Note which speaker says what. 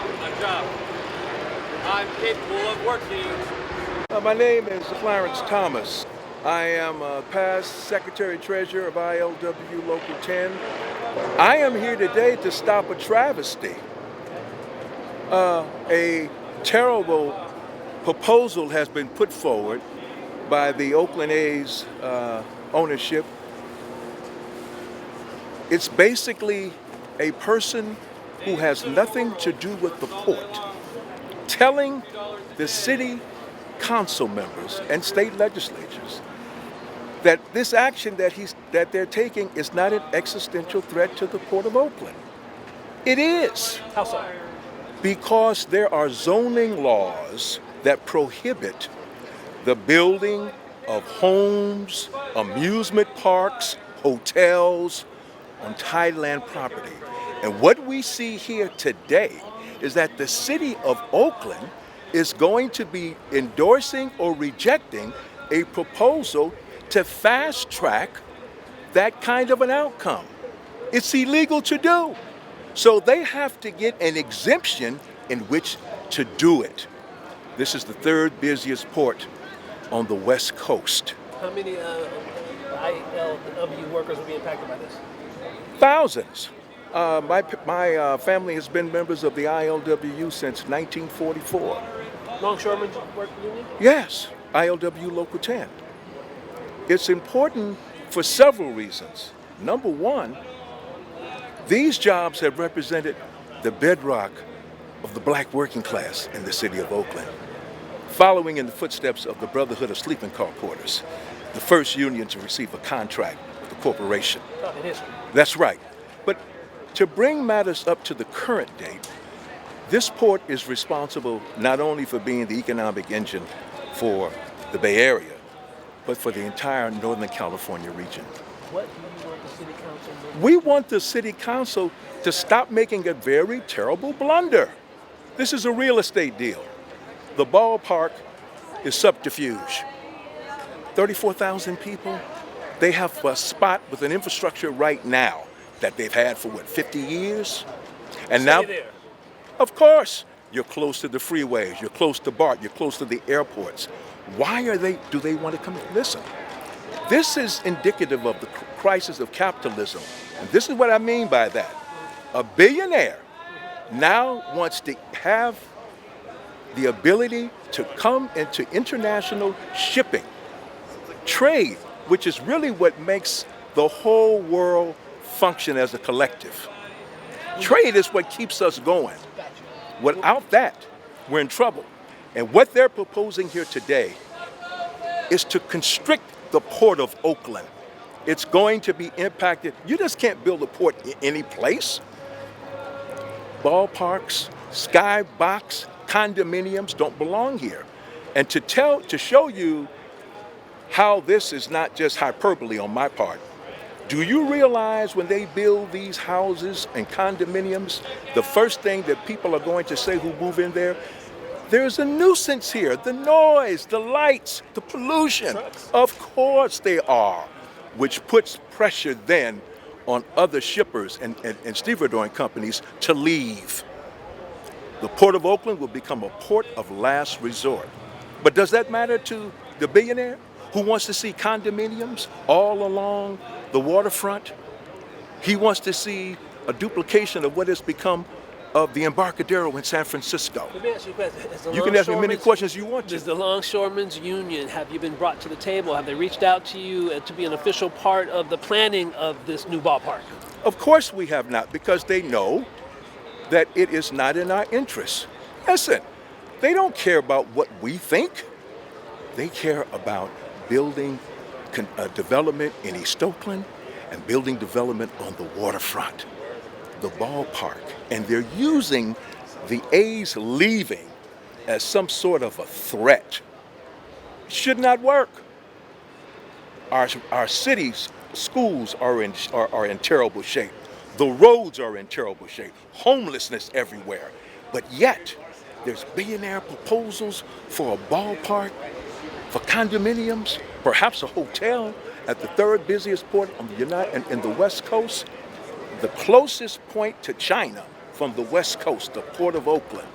Speaker 1: out a job. I'm capable of working.
Speaker 2: My name is Clarence Thomas. I am past Secretary-Treasurer of ILWU Local 10. I am here today to stop a travesty. A terrible proposal has been put forward by the Oakland A's ownership. It's basically a person who has nothing to do with the port telling the city council members and state legislatures that this action that they're taking is not an existential threat to the Port of Oakland. It is.
Speaker 3: How so?
Speaker 2: Because there are zoning laws that prohibit the building of homes, amusement parks, hotels on tideland property. And what we see here today is that the city of Oakland is going to be endorsing or rejecting a proposal to fast track that kind of an outcome. It's illegal to do. So they have to get an exemption in which to do it. This is the third busiest port on the West Coast.
Speaker 3: How many ILWU workers will be impacted by this?
Speaker 2: Thousands. My family has been members of the ILWU since 1944.
Speaker 3: Longshoremen's work union?
Speaker 2: Yes, ILWU Local 10. It's important for several reasons. Number one, these jobs have represented the bedrock of the black working class in the city of Oakland, following in the footsteps of the Brotherhood of Sleeping Car Porters, the first union to receive a contract with the corporation.
Speaker 3: Oh, it is.
Speaker 2: That's right. But to bring matters up to the current date, this port is responsible not only for being the economic engine for the Bay Area, but for the entire Northern California region.
Speaker 3: What do you want the city council to do?
Speaker 2: We want the city council to stop making a very terrible blunder. This is a real estate deal. The ballpark is subterfuge. 34,000 people. They have a spot with an infrastructure right now that they've had for 50 years? And now,
Speaker 3: there.
Speaker 2: Of course, you're close to the freeways, you're close to BART, you're close to the airports. Why do they want to come? Listen, this is indicative of the crisis of capitalism. And this is what I mean by that. A billionaire now wants to have the ability to come into international shipping, trade, which is really what makes the whole world function as a collective. Trade is what keeps us going. Without that, we're in trouble. And what they're proposing here today is to constrict the Port of Oakland. It's going to be impacted. You just can't build a port in any place. Ballparks, skybox, condominiums don't belong here. And to show you how this is not just hyperbole on my part, do you realize when they build these houses and condominiums, the first thing that people are going to say who move in there, there's a nuisance here, the noise, the lights, the pollution. Of course they are, which puts pressure then on other shippers and stevedoring companies to leave. The Port of Oakland will become a port of last resort. But does that matter to the billionaire who wants to see condominiums all along the waterfront? He wants to see a duplication of what has become of the Embarcadero in San Francisco.
Speaker 3: Let me ask you a question.
Speaker 2: You can ask me many questions you want to.
Speaker 3: Does the Longshoremen's Union, have you been brought to the table? Have they reached out to you to be an official part of the planning of this new ballpark?
Speaker 2: Of course we have not, because they know that it is not in our interest. Listen, they don't care about what we think. They care about building development in East Oakland and building development on the waterfront, the ballpark. And they're using the A's leaving as some sort of a threat. Should not work. Our cities, schools are in terrible shape. The roads are in terrible shape. Homelessness everywhere. But yet, there's billionaire proposals for a ballpark, for condominiums, perhaps a hotel at the third busiest port on in the West Coast, the closest point to China from the West Coast, the Port of Oakland,